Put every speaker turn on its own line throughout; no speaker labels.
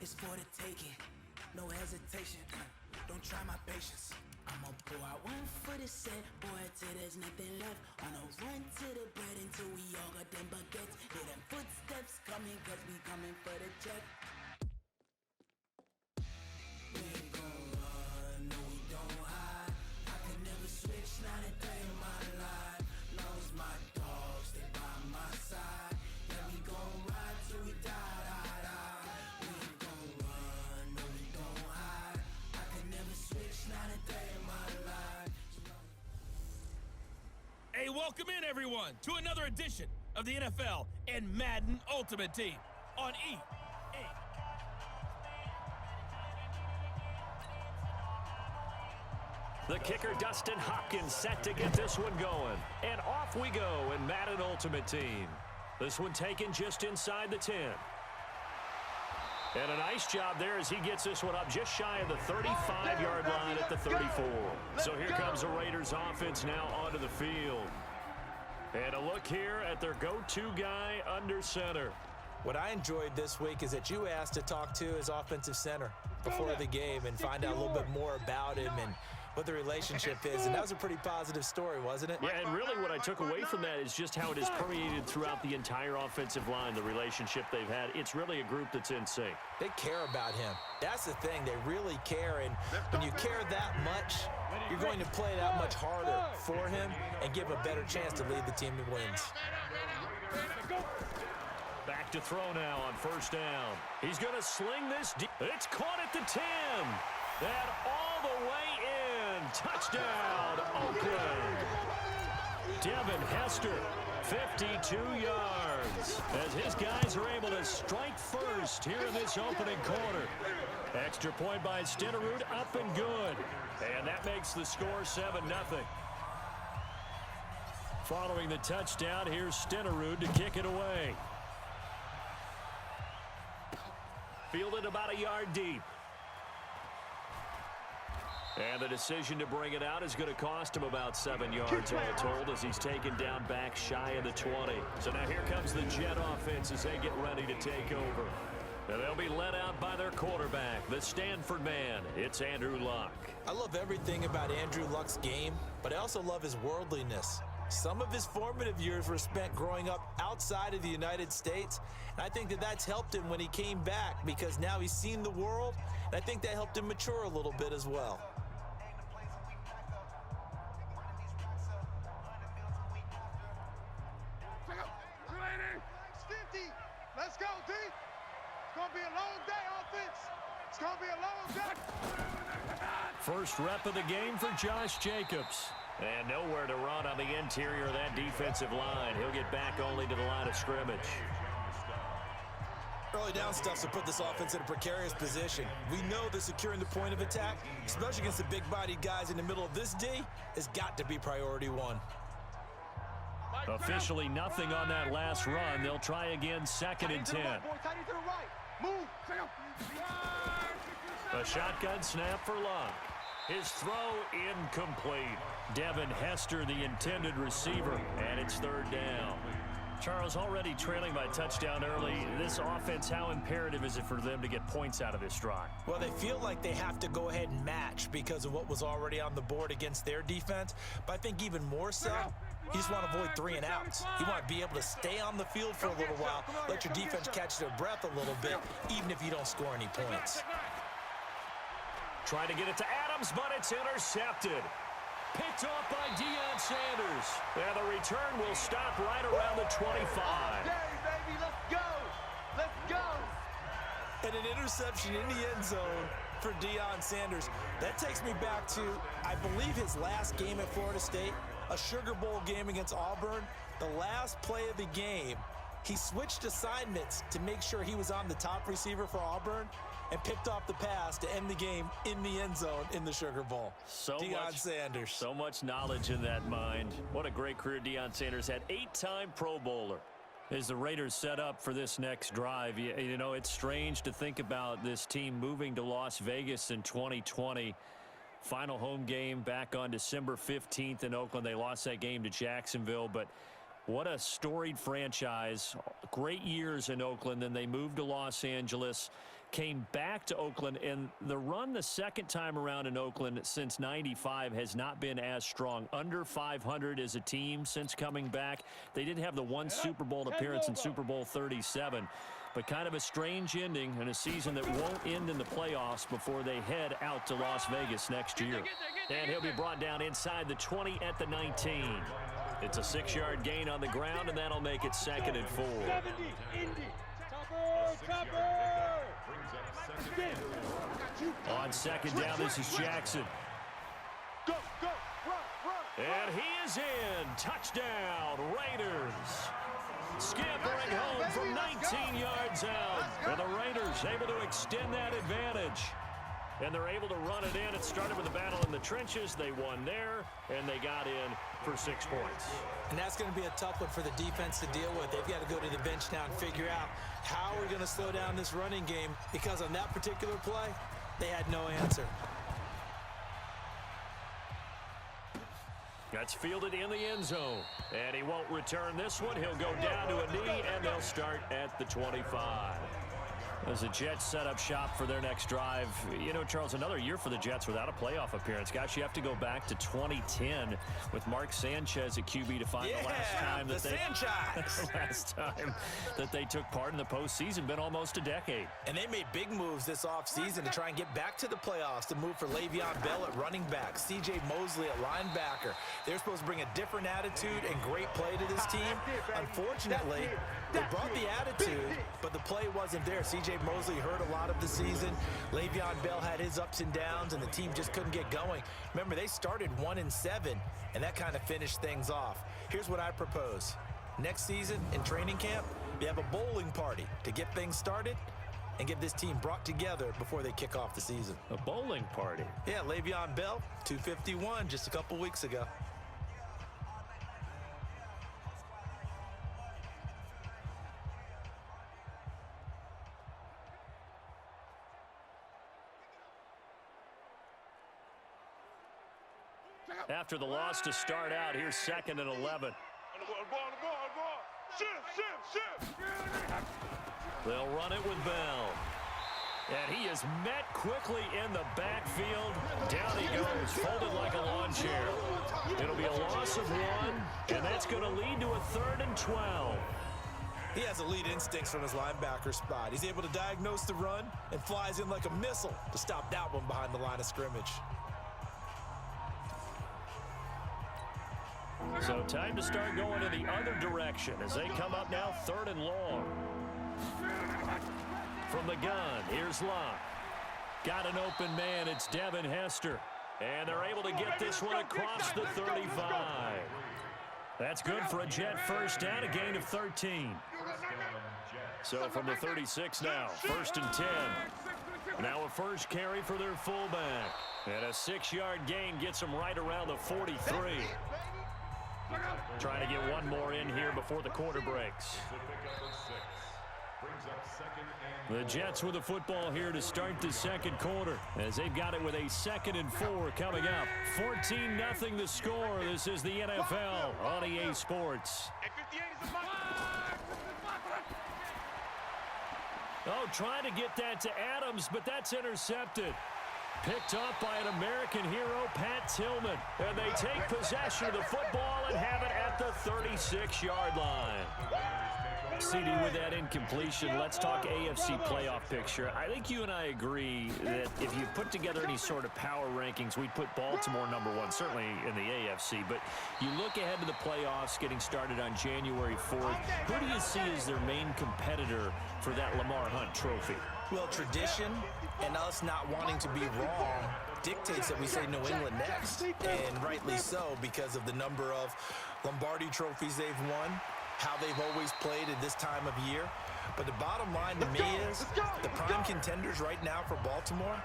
it's for the taking. No hesitation, don't try my patience. I'ma pour out one for the set, boy, till there's nothing left. On a run to the bread until we all got them baguettes. Hear them footsteps coming, cause we coming for the check. We ain't gon' run, no we don't hide. I could never switch, not a day in my life. Long as my dogs, they by my side. Yeah, we gon' ride till we die, die, die. We ain't gon' run, no we don't hide. I could never switch, not a day in my life.
Hey, welcome in, everyone, to another edition of the NFL and Madden Ultimate Team on EA.
The kicker, Dustin Hopkins, set to get this one going. And off we go in Madden Ultimate Team. This one taken just inside the 10. And a nice job there as he gets this one up just shy of the 35-yard line at the 34. So here comes the Raiders offense now onto the field. And a look here at their go-to guy under center.
What I enjoyed this week is that you asked to talk to his offensive center before the game and find out a little bit more about him and what the relationship is, and that was a pretty positive story, wasn't it?
Yeah, and really what I took away from that is just how it has permeated throughout the entire offensive line, the relationship they've had. It's really a group that's in sync.
They care about him. That's the thing. They really care, and when you care that much, you're going to play that much harder for him and give him a better chance to lead the team to wins.
Back to throw now on first down. He's going to sling this deep. It's caught at the 10. And all the way in. Touchdown, Oakland. Devin Hester, 52 yards. As his guys are able to strike first here in this opening quarter. Extra point by Stenerud, up and good. And that makes the score 7-0. Following the touchdown, here's Stenerud to kick it away. Fielded about a yard deep. And the decision to bring it out is going to cost him about 7 yards all told as he's taken down back shy of the 20. So now here comes the Jet offense as they get ready to take over. And they'll be led out by their quarterback, the Stanford man. It's Andrew Luck.
I love everything about Andrew Luck's game, but I also love his worldliness. Some of his formative years were spent growing up outside of the United States, and I think that that's helped him when he came back because now he's seen the world, and I think that helped him mature a little bit as well.
Let's go, D. It's going to be a long day, offense. It's going to be a long day.
First rep of the game for Josh Jacobs. And nowhere to run on the interior of that defensive line. He'll get back only to the line of scrimmage.
Early down stuffs will put this offense in a precarious position. We know that securing the point of attack, especially against the big-bodied guys in the middle of this D, has got to be priority one.
Officially nothing on that last run. They'll try again 2nd and 10. A shotgun snap for Luck. His throw incomplete. Devin Hester, the intended receiver, and it's 3rd down. Charles, already trailing by touchdown early. This offense, how imperative is it for them to get points out of this drive?
Well, they feel like they have to go ahead and match because of what was already on the board against their defense. But I think even more so, you just want to avoid 3 and outs. You want to be able to stay on the field for a little while, let your defense catch their breath a little bit, even if you don't score any points.
Trying to get it to Adams, but it's intercepted. Picked off by Deion Sanders. And the return will stop right around the 25.
Baby, let's go. Let's go.
And an interception in the end zone for Deion Sanders. That takes me back to, I believe, his last game at Florida State, a Sugar Bowl game against Auburn. The last play of the game, he switched assignments to make sure he was on the top receiver for Auburn and picked off the pass to end the game in the end zone in the Sugar Bowl. Deion Sanders.
So much knowledge in that mind. What a great career Deion Sanders had. 8-time Pro Bowler. As the Raiders set up for this next drive, you know, it's strange to think about this team moving to Las Vegas in 2020. Final home game back on December 15th in Oakland. They lost that game to Jacksonville, but what a storied franchise. Great years in Oakland. Then they moved to Los Angeles. came back to Oakland, and the run the second time around in Oakland since '95 has not been as strong. Under 500 as a team since coming back. They did have the one Super Bowl appearance in Super Bowl 37. But kind of a strange ending in a season that won't end in the playoffs before they head out to Las Vegas next year. And he'll be brought down inside the 20 at the 19. It's a 6-yard gain on the ground, and that'll make it 2nd and 4. On 2nd down, this is Jackson. And he is in. Touchdown, Raiders. Scampering home from 19 yards out. And the Raiders able to extend that advantage. And they're able to run it in. It started with a battle in the trenches. They won there, and they got in for 6 points.
And that's going to be a tough one for the defense to deal with. They've got to go to the bench now and figure out how we're going to slow down this running game, because on that particular play, they had no answer.
That's fielded in the end zone. And he won't return this one. He'll go down to a knee, and they'll start at the 25. As the Jets set up shop for their next drive. You know, Charles, another year for the Jets without a playoff appearance. Gosh, you have to go back to 2010 with Mark Sanchez at QB to find the last time that they took part in the postseason. Been almost a decade.
And they made big moves this offseason to try and get back to the playoffs, to move for Le'Veon Bell at running back, C.J. Mosley at linebacker. They're supposed to bring a different attitude and great play to this team. Unfortunately, they brought the attitude, but the play wasn't there. C.J. Mosley hurt a lot of the season. Le'Veon Bell had his ups and downs, and the team just couldn't get going. Remember, they started 1-7, and that kind of finished things off. Here's what I propose. Next season in training camp, you have a bowling party to get things started and get this team brought together before they kick off the season.
A bowling party?
Yeah, Le'Veon Bell, 251 just a couple weeks ago.
After the loss to start out, here's 2nd and 11. They'll run it with Bell. And he is met quickly in the backfield. Down he goes, folded like a lawn chair. It'll be a loss of 1, and that's going to lead to a 3rd and 12.
He has elite instincts from his linebacker spot. He's able to diagnose the run and flies in like a missile to stop that one behind the line of scrimmage.
So time to start going in the other direction as they come up now 3rd and long. From the gun, here's Locke. Got an open man, it's Devin Hester. And they're able to get this one across the 35. That's good for a Jet first down, a gain of 13. So from the 36 now, 1st and 10. Now a first carry for their fullback. And a 6-yard gain gets them right around the 43. Trying to get one more in here before the quarter breaks. The Jets with the football here to start the 2nd quarter as they've got it with a 2nd and 4 coming up. 14-0 the score. This is the NFL on EA Sports. Oh, trying to get that to Adams, but that's intercepted. Picked up by an American hero, Pat Tillman. And they take possession of the football and have it at the 36-yard line. CD, with that incompletion, let's talk AFC playoff picture. I think you and I agree that if you put together any sort of power rankings, we'd put Baltimore #1, certainly in the AFC. But you look ahead to the playoffs getting started on January 4th. Who do you see as their main competitor for that Lamar Hunt trophy?
Well, tradition and us not wanting to be wrong dictates that we say New England next. And rightly so, because of the number of Lombardi trophies they've won, how they've always played at this time of year. But the bottom line to me is the prime contenders right now for Baltimore,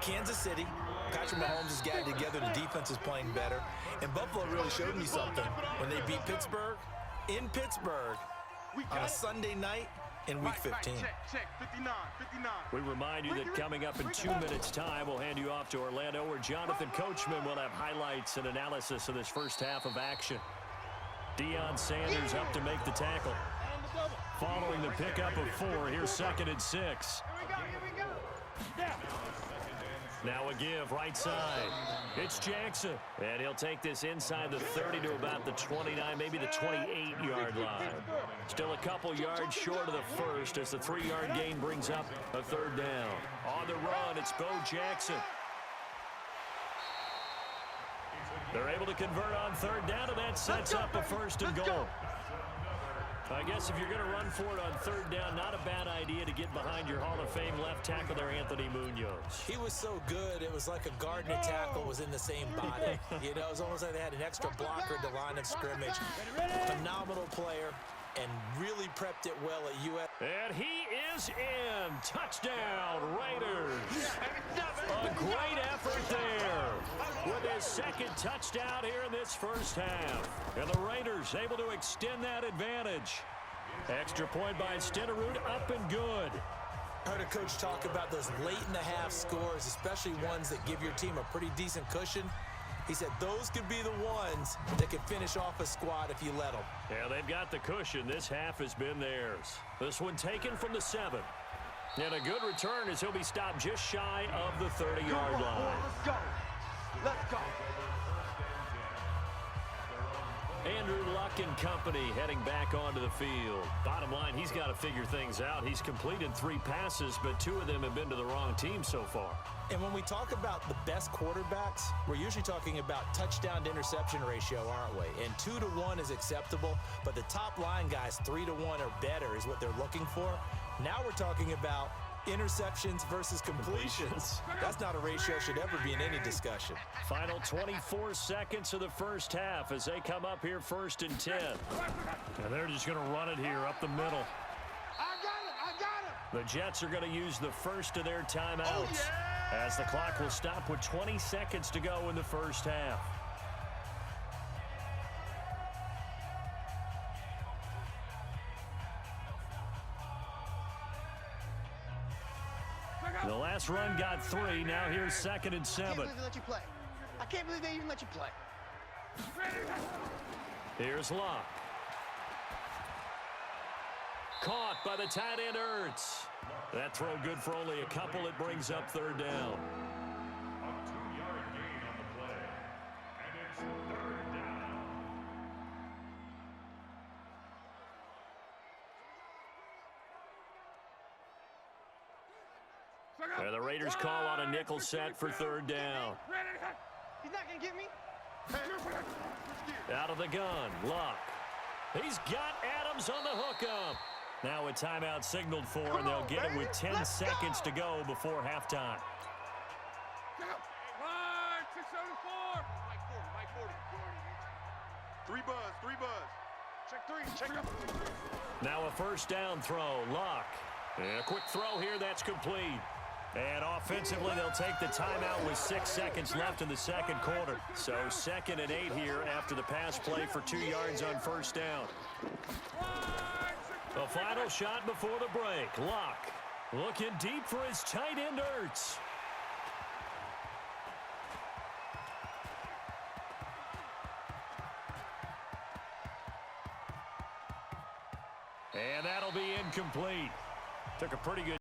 Kansas City. Patrick Mahomes has gathered together. The defense is playing better. And Buffalo really showed me something when they beat Pittsburgh in Pittsburgh on a Sunday night in Week 15.
Check, 59.
We remind you that coming up in 2 minutes' time, we'll hand you off to Orlando, where Jonathan Coachman will have highlights and analysis of this first half of action. Deion Sanders up to make the tackle. Following the pickup of 4, here's 2nd and 6.
Here we go.
Now a give right side. It's Jackson. And he'll take this inside the 30 to about the 29, maybe the 28-yard line. Still a couple yards short of the first as the 3-yard gain brings up a third down. On the run, it's Bo Jackson. They're able to convert on third down, and that sets up a first and goal. I guess if you're going to run for it on third down, not a bad idea to get behind your Hall of Fame left tackle there, Anthony Munoz.
He was so good, it was like a guard and a tackle was in the same body. You know, it was almost like they had an extra blocker at the line of scrimmage. Phenomenal player and really prepped it well at US.
And he is in. Touchdown, Raiders. A great effort there with his second touchdown here in this first half. And the Raiders able to extend that advantage. Extra point by Stenerud, up and good.
Heard a coach talk about those late-in-the-half scores, especially ones that give your team a pretty decent cushion. He said those could be the ones that could finish off a squad if you let them.
Yeah, they've got the cushion. This half has been theirs. This one taken from the 7. And a good return as he'll be stopped just shy of the 30-yard line.
Let's go. Let's go.
Andrew Luck and company heading back onto the field. Bottom line, he's got to figure things out. He's completed 3 passes, but 2 of them have been to the wrong team so far.
And when we talk about the best quarterbacks, we're usually talking about touchdown to interception ratio, aren't we? And 2 to 1 is acceptable, but the top line guys, 3 to 1 or better is what they're looking for. Now we're talking about interceptions versus completions. That's not a ratio should ever be in any discussion.
Final 24 seconds of the first half as they come up here first and 10. And they're just going to run it here up the middle.
I got him.
The Jets are going to use the first of their timeouts as the clock will stop with 20 seconds to go in the first half. The last run got 3. Now here's 2nd and 7.
I can't believe they let you play. I can't believe they even let you play.
Here's Locke. Caught by the tight end Ertz. That throw good for only a couple. It brings up third down.
A 2-yard gain on the play. And it's third down.
And the Raiders call on a nickel set for third down.
He's not going to get me.
Out of the gun, Luck. He's got Adams on the hookup. Now a timeout signaled for, and they'll get it with 10 seconds to go before halftime.
Line, 674. Mike 40. 3 buzz. Check 3.
Now a first down throw, Luck. And a quick throw here, that's complete. And offensively, they'll take the timeout with 6 seconds left in the second quarter. So 2nd and 8 here after the pass play for 2 yards on first down. The final shot before the break. Luck looking deep for his tight end Ertz. And that'll be incomplete. Took a pretty good